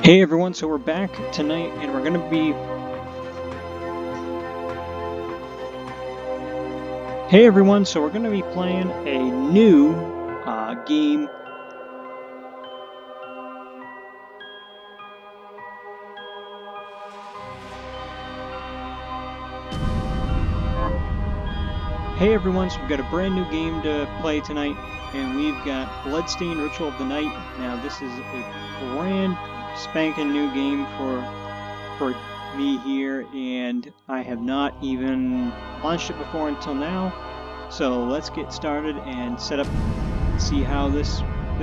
Hey everyone, so we're back tonight and we're gonna be... Hey everyone, so we're gonna be playing a new game. Hey everyone, so we've got a brand new game to play tonight, and we've got Bloodstained Ritual of the Night. Now this is a brand spanking new game for me here, and I have not even launched it before until now. So let's get started and set up and see how this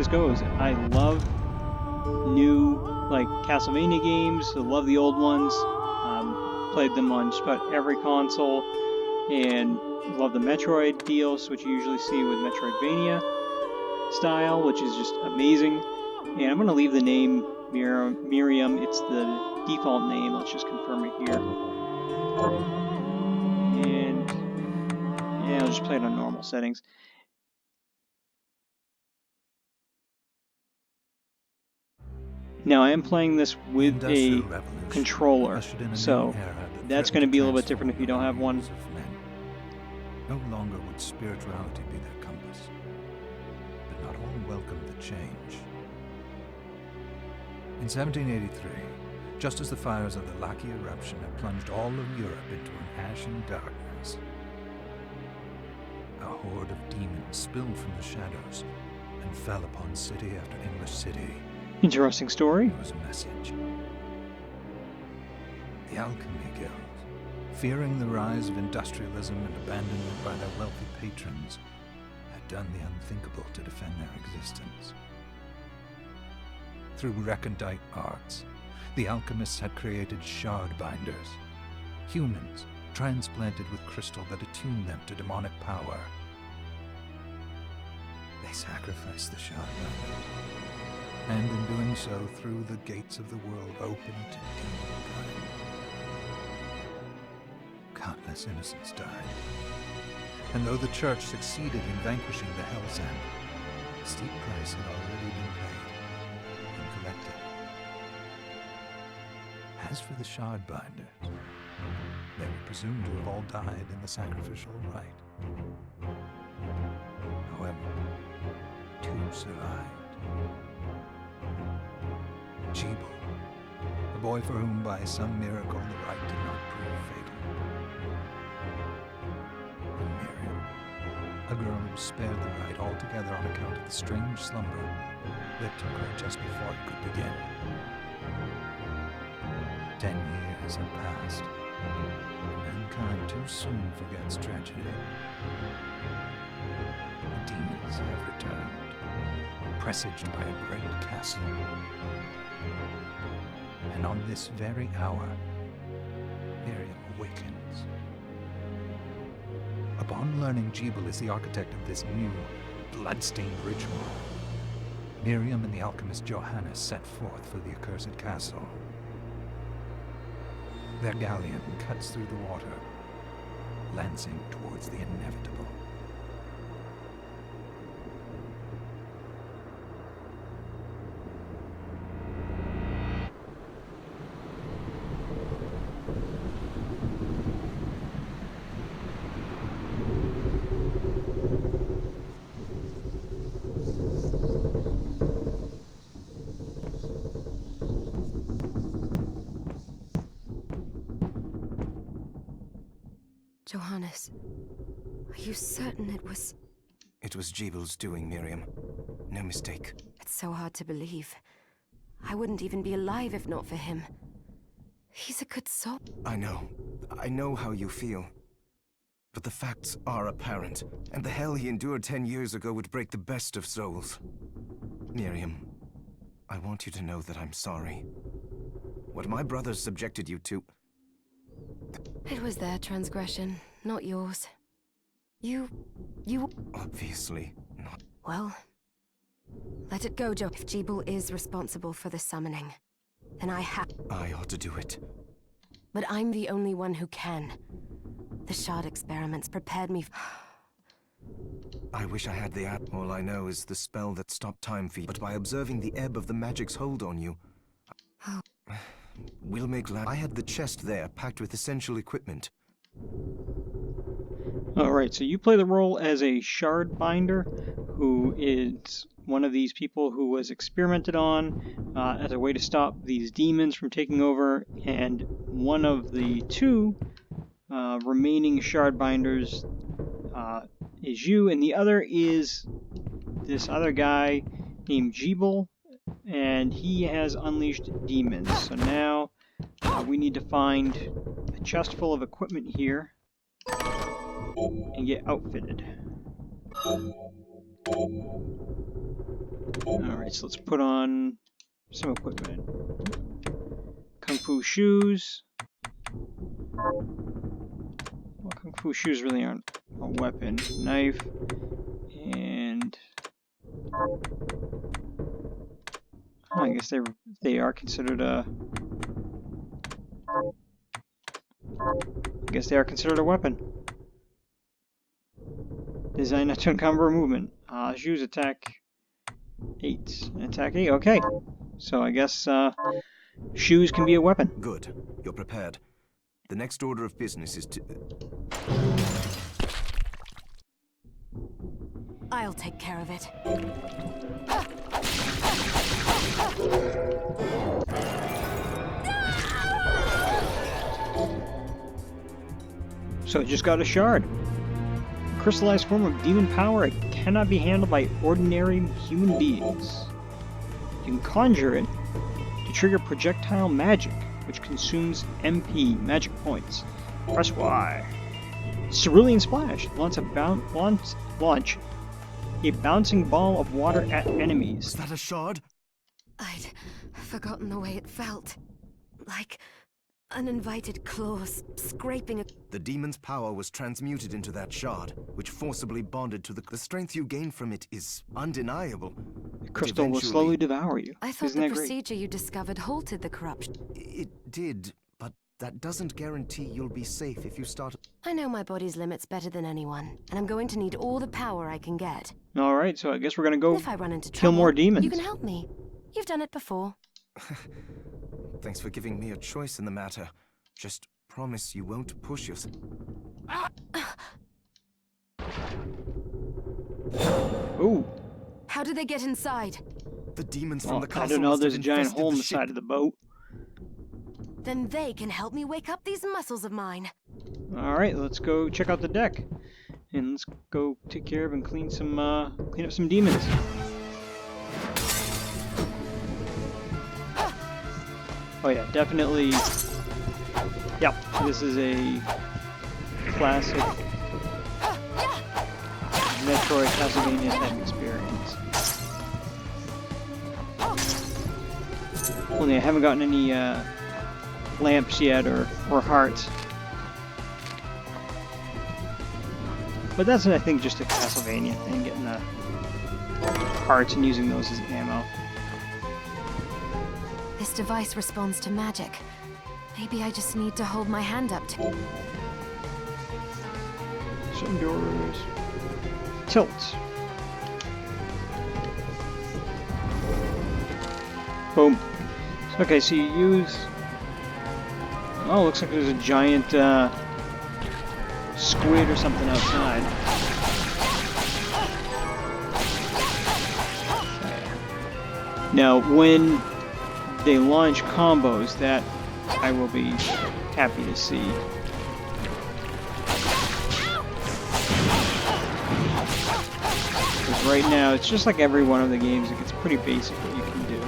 goes. I love new like Castlevania games. I love the old ones. Played them on just about every console, and love the Metroid deals, which you usually see with Metroidvania style, which is just amazing. And I'm gonna leave the name Miriam. It's the default name. Let's just confirm it here. And yeah, I'll just play it on normal settings. Now I am playing this with a controller, so that's going to be a little bit different if you don't have one. No longer would spirituality be their compass, but not all welcomed the change. In 1783, just as the fires of the Laki eruption had plunged all of Europe into an ashen darkness, a horde of demons spilled from the shadows and fell upon city after English city. Interesting story. There was a message. The Alchemy Guild, fearing the rise of industrialism and abandonment by their wealthy patrons, had done the unthinkable to defend their existence. Through recondite arts, the alchemists had created shard binders, humans transplanted with crystal that attuned them to demonic power. They sacrificed the shard binders, and in doing so threw the gates of the world open to demonkind. Countless innocents died, and though the church succeeded in vanquishing the Hell's End, a steep price had already been paid and collected. As for the shard binders, they were presumed to have all died in the sacrificial rite. However, two survived. Jebel, a boy for whom by some miracle the rite did not prove fatal. And Miriam, a girl who spared the rite altogether on account of the strange slumber that took her just before it could begin. 10 years have passed. Mankind too soon forgets tragedy. The demons have returned, presaged by a great castle. And on this very hour, Miriam awakens. Upon learning Jebel is the architect of this new, blood-stained ritual, Miriam and the alchemist Johannes set forth for the accursed castle. Their galleon cuts through the water, lancing towards the inevitable. Johannes, are you certain it was... It was Jebel's doing, Miriam. No mistake. It's so hard to believe. I wouldn't even be alive if not for him. He's a good soul. I know. I know how you feel. But the facts are apparent, and the hell he endured 10 years ago would break the best of souls. Miriam, I want you to know that I'm sorry. What my brothers subjected you to... It was their transgression, not yours. You... Obviously not. Well, let it go, Joe. If Jebel is responsible for the summoning, then I ought to do it. But I'm the only one who can. The shard experiments prepared me... I wish I had the app. All I know is the spell that stopped time for you. But by observing the ebb of the magic's hold on you, We'll make I had the chest there, packed with essential equipment. Alright, so you play the role as a shard binder, who is one of these people who was experimented on as a way to stop these demons from taking over, and one of the two remaining shard binders is you, and the other is this other guy named Jeeble, and he has unleashed demons. So now we need to find a chest full of equipment here and get outfitted. Alright, so let's put on some equipment. Kung Fu shoes. Well, Kung Fu shoes really aren't a weapon. Knife. And I guess they are considered a... I guess they are considered a weapon. Designed not to encumber movement. Shoes attack 8. Attack 8, okay. So I guess shoes can be a weapon. Good. You're prepared. The next order of business is to... I'll take care of it. So it just got a shard. A crystallized form of demon power. It cannot be handled by ordinary human beings. You can conjure it to trigger projectile magic, which consumes MP, magic points. Press Y. Cerulean Splash. Launch a bouncing ball of water at enemies. Is that a shard? I'd forgotten the way it felt. Like uninvited claws scraping a... The demon's power was transmuted into that shard, which forcibly bonded to the strength you gain from it is undeniable. The crystal will slowly devour you. I thought Isn't the that great? procedure you discovered halted the corruption. It did, but that doesn't guarantee you'll be safe if you start... I know my body's limits better than anyone, and I'm going to need all the power I can get. Alright, so I guess we're gonna go If I run into kill trouble, more demons. you can help me. You've done it before. Thanks for giving me a choice in the matter. Just promise you won't push yourself. Ooh. How did they get inside? The demons Well, from the castle I don't know, must there's a have giant infested hole in the the ship. side of the boat. Then they can help me wake up these muscles of mine. Alright, let's go check out the deck. And let's go take care of and clean up some demons. Oh yeah, definitely. Yep, this is a classic Metroid Castlevania type experience. Only I haven't gotten any lamps yet or hearts. But that's, I think, just a Castlevania thing, getting the hearts and using those as ammo. This device responds to magic. Maybe I just need to hold my hand up to... Some doors. Tilt. Boom. Okay, so you use... Oh, looks like there's a giant squid or something outside. Now, when they launch combos, that I will be happy to see. Because right now, it's just like every one of the games, like it's pretty basic what you can do.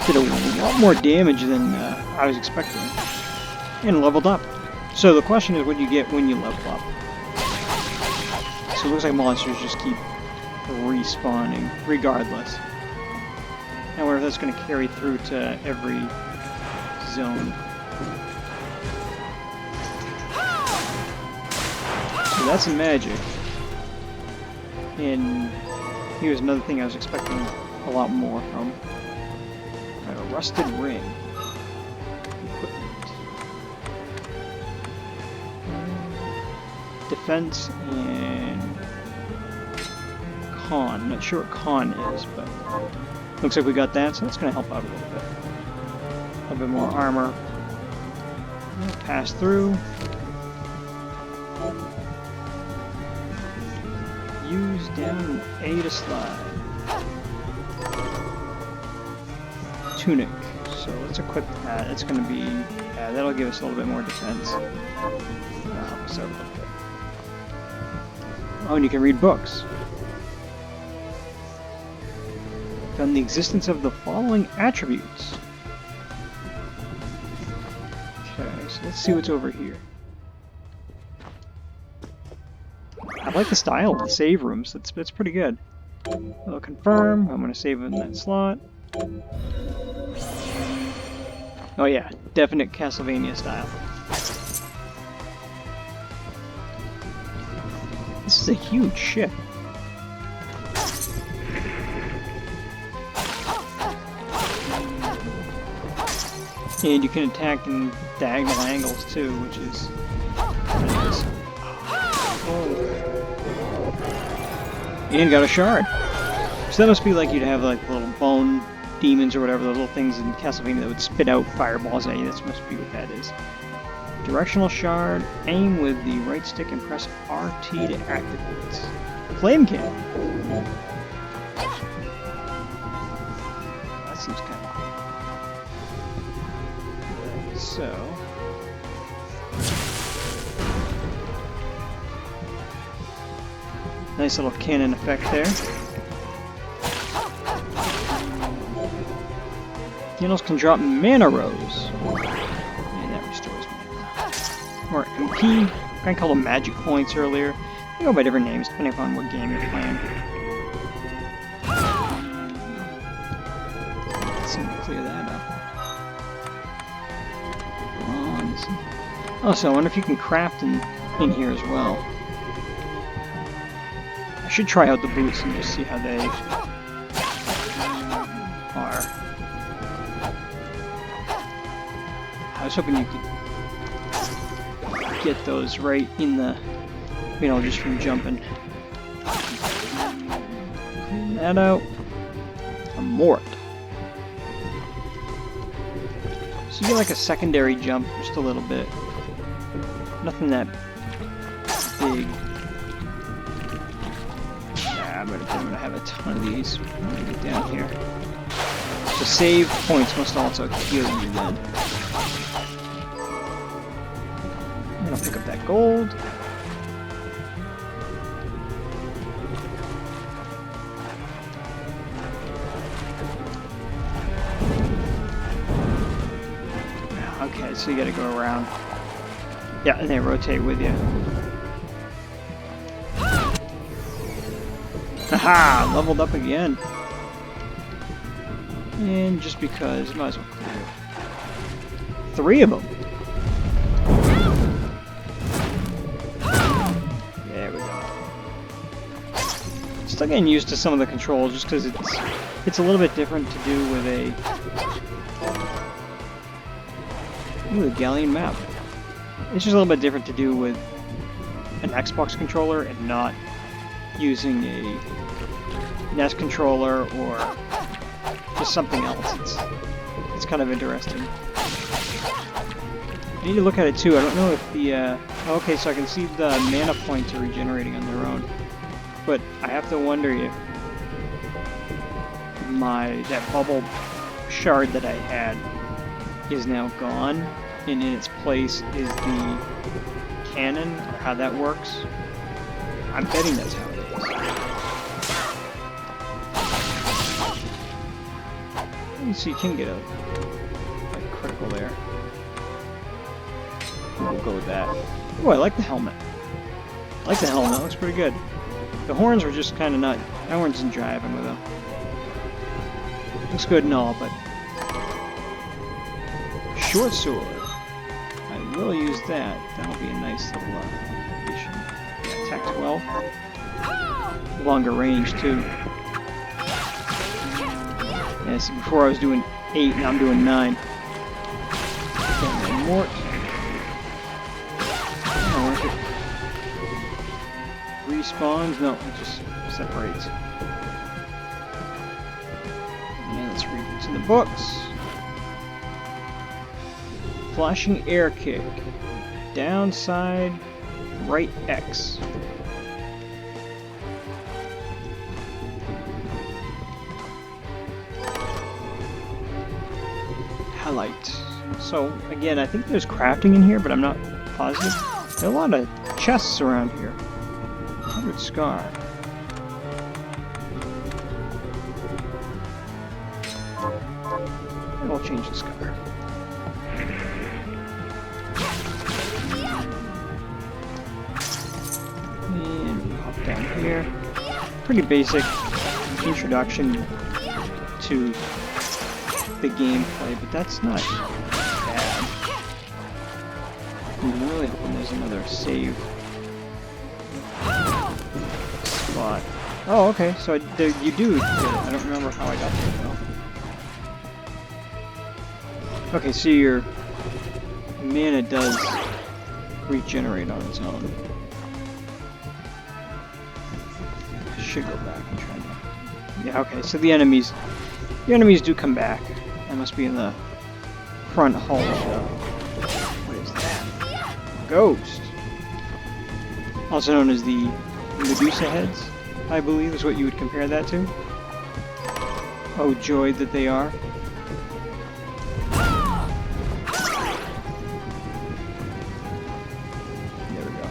Did a lot more damage than I was expecting, and leveled up. So the question is, what do you get when you level up? So it looks like monsters just keep respawning, regardless. I wonder if that's going to carry through to every zone. So that's some magic. And here's another thing I was expecting a lot more from. A rusted ring. Equipment. defense and con. Not sure what con is, but looks like we got that, so that's going to help out a little bit. A little bit more armor. Pass through. Use down A to slide. Tunic. So let's equip that. It's going to be, yeah, that'll give us a little bit more defense. So a little bit. Oh, and you can read books. Found the existence of the following attributes. Okay, so let's see what's over here. I like the style of the save rooms. That's pretty good. I'll confirm. I'm going to save in that slot. Oh yeah, definite Castlevania style. This is a huge ship. And you can attack in diagonal angles too, which is nice. And got a shard. So that must be like you'd have like little bone demons or whatever, the little things in Castlevania that would spit out fireballs at you. That must be what that is. Directional shard. Aim with the right stick and press RT to activate. Flame cannon. That seems kind of cool. So. Nice little cannon effect there. Candles can drop mana rose. And that restores mana. Or MP. I called them magic points earlier. They go by different names depending upon what game you're playing. Let's see, clear that up. Oh, so I wonder if you can craft in here as well. I should try out the boots and just see how they are. I was hoping you could get those right in the, you know, just from jumping. Clean that out. A mort. So you get like a secondary jump, just a little bit. Nothing that big. Yeah, I'm gonna have a ton of these when I get down here. So save points must also heal you then. And I'll pick up that gold. Okay, so you gotta go around. Yeah, and they rotate with you. Haha! Leveled up again. And just because, might as well clear it. 3 of them! There we go. Still getting used to some of the controls just because it's a little bit different to do with a... Ooh, the Galleon map. It's just a little bit different to do with an Xbox controller and not using a NES controller or just something else. It's kind of interesting. I need to look at it too. I don't know if the okay, so I can see the mana points are regenerating on their own, but I have to wonder if that bubble shard that I had is now gone, and in its place is the cannon, or how that works. I'm betting that's how it is. So you can get a critical there. We'll go with that. Oh, I like the helmet. I like the helmet, it looks pretty good. The horns were just kind of not... My horns isn't driving with them. Looks good and all, but... Short sword. I will use that. That'll be a nice little addition. Yeah, attack 12. Longer range, too. Yeah, so before I was doing 8, now I'm doing 9. Okay, mort. respawns? No, it just separates. And let's read what's in the books. Flashing air kick. Downside, right X. Highlight. So, again, I think there's crafting in here, but I'm not positive. There are a lot of chests around here. 100 scar. And we'll change the scar. And we hop down here. Pretty basic introduction to the gameplay, but that's not bad. I'm really hoping there's another save spot. Oh, okay, so you do. I don't remember how I got there though. Okay, so your mana does regenerate on its own. I should go back and try to... Yeah, okay, so the enemies do come back. That must be in the front hall of the... What is that? Ghost! Also known as the Medusa heads, I believe is what you would compare that to. Oh, joy that they are. There we go.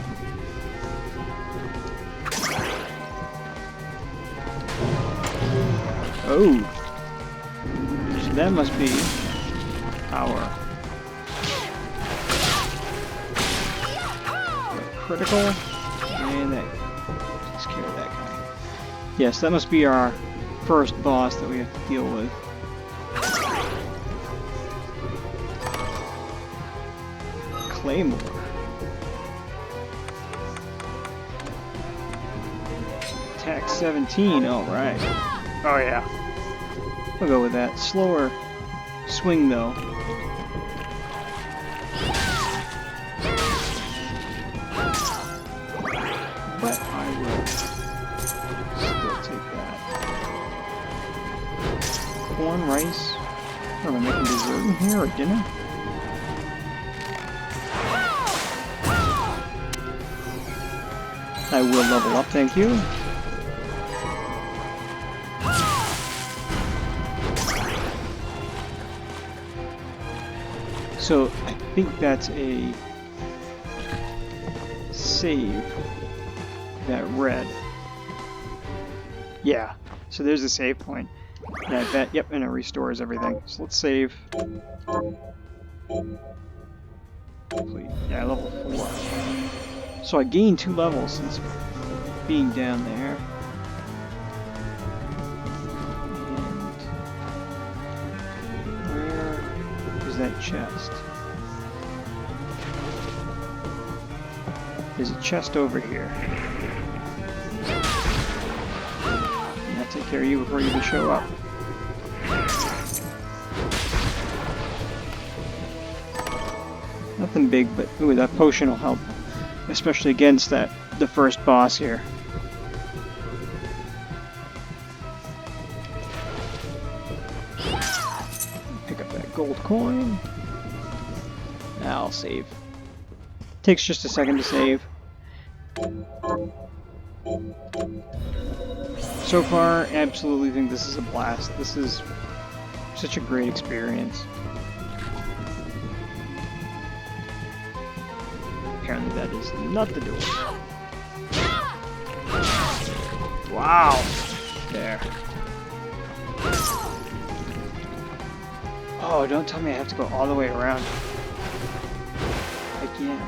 Oh! That must be our critical, and that takes care of that guy. Yes, that must be our first boss that we have to deal with. Claymore. Attack 17, alright. Oh yeah. We'll go with that. Slower swing though. But I will still take that. Corn, rice. What, am I making dessert in here or dinner? I will level up, thank you. So, I think that's a save, that red. Yeah, so there's a save point. And I bet, yep, and it restores everything. So let's save. Complete. Yeah, level 4. So I gained 2 levels since being down there. That chest. There's a chest over here. And I'll take care of you before you even show up. Nothing big, but ooh, that potion will help, especially against the first boss here. Gold coin. I'll save. Takes just a second to save. So far, absolutely think this is a blast. This is such a great experience. Apparently that is not the door. Wow. There. Oh, don't tell me I have to go all the way around. Again.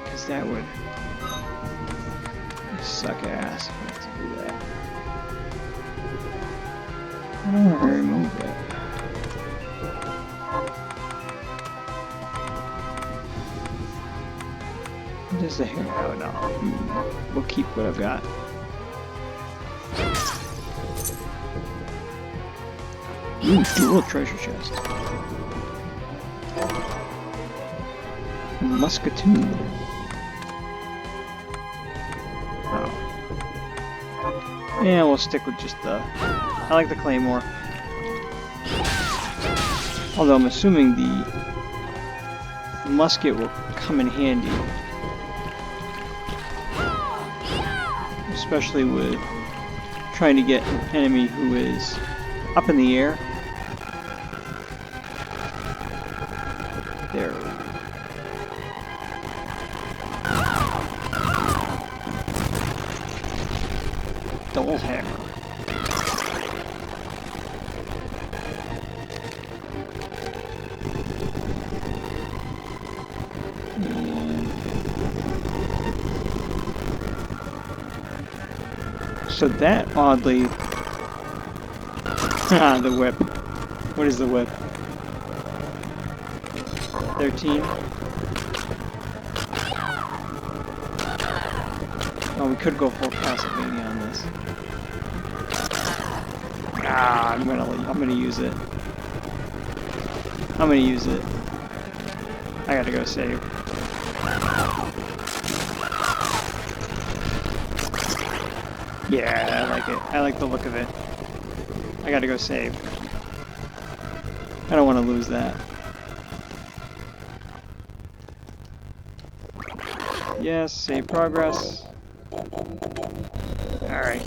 Because that would suck ass if I had to do that. I don't want to remove it. What is the hair? Oh no. We'll keep what I've got. Ooh, dual treasure chest. Musketoon. Oh. Yeah, we'll stick with just the... I like the claymore. Although I'm assuming the musket will come in handy. Especially with trying to get an enemy who is up in the air. There. Double hammer. So that oddly... the whip. What is the whip? 13? Oh, we could go full Castlevania on this. Ah, I'm gonna use it. I'm gonna use it. I gotta go save. Yeah, I like it. I like the look of it. I gotta go save. I don't want to lose that. Yes, save progress. Alright.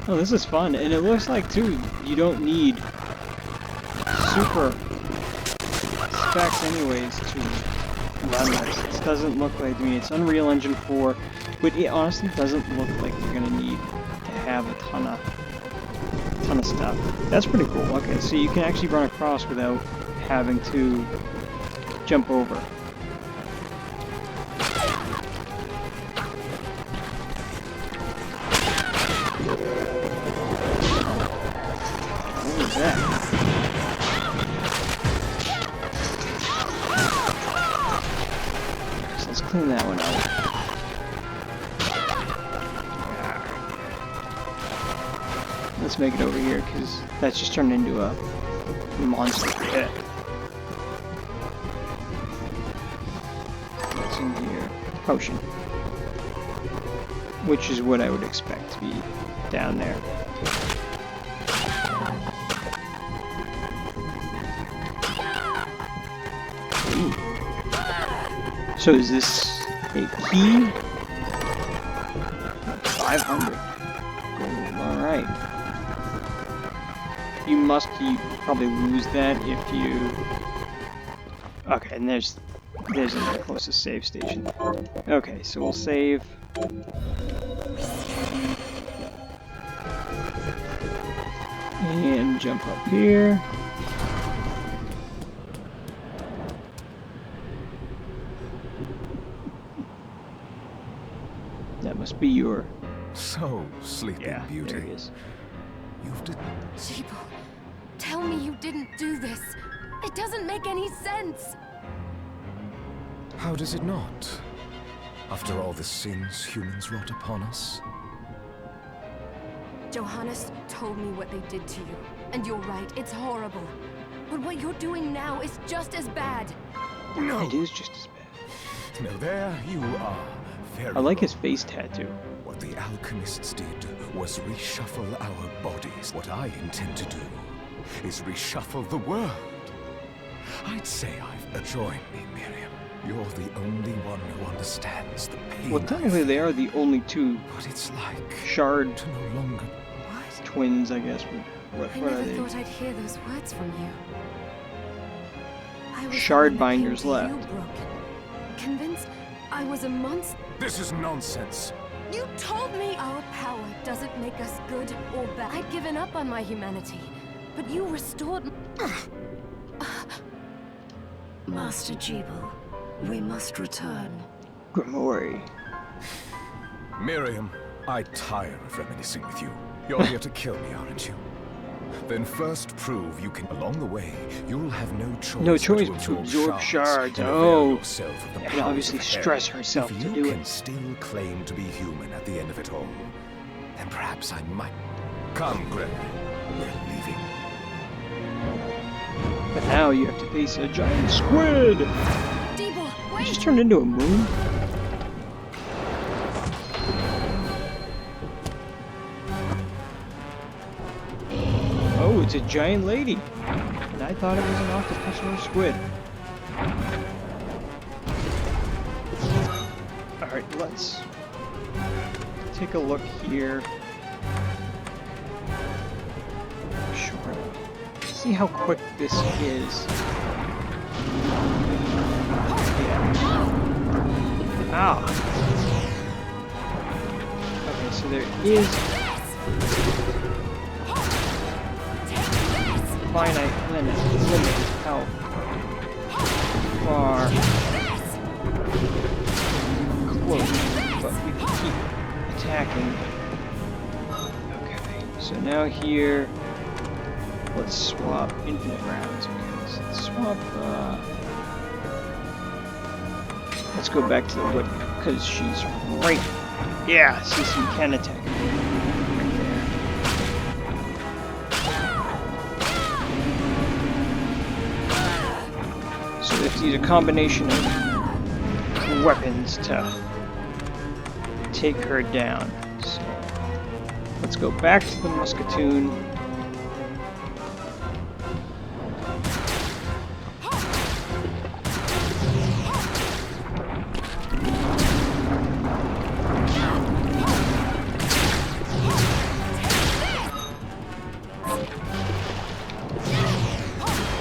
Oh, this is fun. And it looks like, too, you don't need super specs anyways to run this. It doesn't look like, I mean, it's Unreal Engine 4, but it honestly doesn't look like you're gonna need to have a ton of stuff. That's pretty cool. Okay, so you can actually run across without having to jump over. What was that? So let's clean that one out. Let's make it over here, because that's just turned into a monster pit. What's in here? Potion. Which is what I would expect to be down there. Ooh. So is this a key? 500. Alright. You probably lose that if you... Okay, and there's the closest save station. Okay, so we'll save. And jump up here. That must be your... So, Sleeping Beauty. There he is. You've Jeeble, tell me you didn't do this. It doesn't make any sense. How does it not? After all the sins humans wrought upon us? Johannes told me what they did to you. And you're right, it's horrible. But what you're doing now is just as bad. No! It is just as bad. No, there you are. Very I like wrong. his face tattoo. What the alchemists did was reshuffle our bodies. What I intend to do is reshuffle the world. I'd say join me, Miriam. You're the only one who understands the pain. Well, technically they are the only two what it's like shard to no longer. What? twins, I guess. What I are never they? thought I'd hear those words from you. I was Shard the one that binders came to you left. broken. Convinced I was a monster. This is nonsense. You told me our power doesn't make us good or bad. I'd given up on my humanity, but you restored. Master Jeeble, we must return. Grimoire. Miriam, I tire of reminiscing with you. You're here to kill me, aren't you? Then first prove you can. Along the way, you'll have no choice. No choice but to absorb shards. and avail Oh. yourself of the And powers obviously of hell. stress herself if to you do can it. still claim to be human at the end of it all, then perhaps I might. Come, Gregory. We're leaving. But now you have to face a giant squid. Jeeble, wait! just turned into a moon? Oh, it's a giant lady. And I thought it was an octopus or a squid. Alright, let's take a look here. Sure. See how quick this is. Yeah. Ah. Okay, so there is finite limit how far close, but we can keep attacking. Okay, so now here, let's swap infinite rounds. Okay, so let's swap, let's go back to the whip, because she's right. Yeah, see, so you can attack her. So we have to use a combination of weapons to take her down. So let's go back to the musketoon.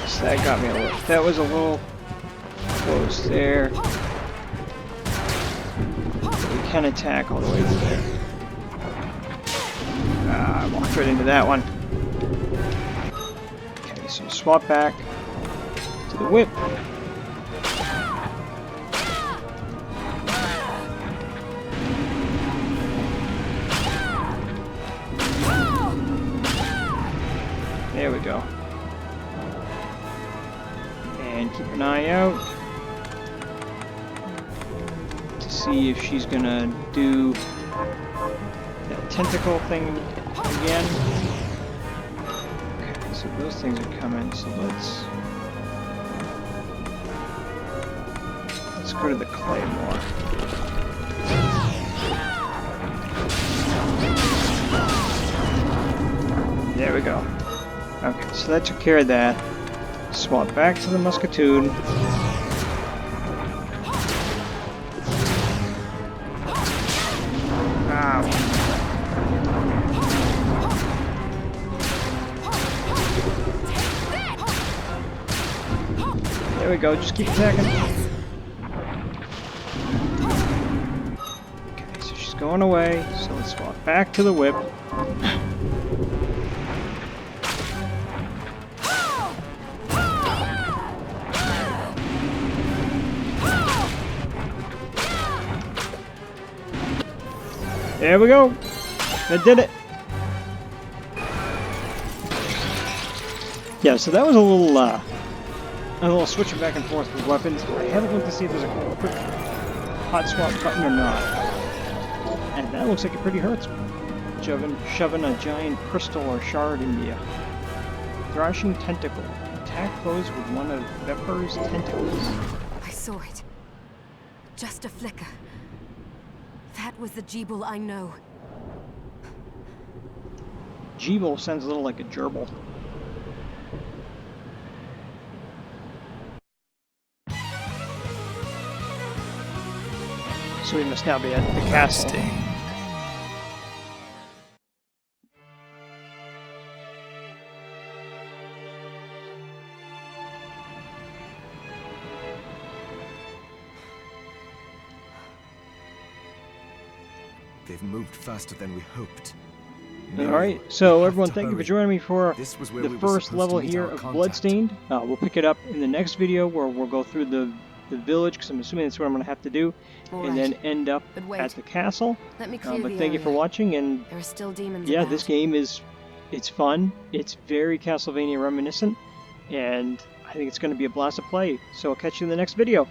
So that got me a little. That was a little close there. We can attack all the way to there. I walked right into that one. Okay, so swap back to the whip. There we go. And keep an eye out to see if she's gonna do that tentacle thing again. Okay, so those things are coming, so let's go to the claymore. There we go. Okay, so that took care of that. Swap back to the musketoon. Ow. There we go, just keep attacking. Okay, so she's going away, so let's swap back to the whip. There we go. I did it. Yeah, so that was a little switching back and forth with weapons. I haven't looked to see if there's a quick hot swap button or not. And that looks like it pretty hurts. Shoving a giant crystal or shard into you. Thrashing tentacle. Attack foes with one of Vepper's tentacles. I saw it. Just a flicker. That was the Jeeble I know. Jeeble sounds a little like a gerbil. So we must now be at the castle. They've moved faster than we hoped. Alright, so everyone, thank you for joining me for the first level here of Bloodstained. We'll pick it up in the next video where we'll go through the village, because I'm assuming that's what I'm going to have to do, and then end up at the castle. Let me clear but the thank you for area. watching, and There are still demons yeah, about. this game it's fun, it's very Castlevania reminiscent, and I think it's going to be a blast to play. So I'll catch you in the next video.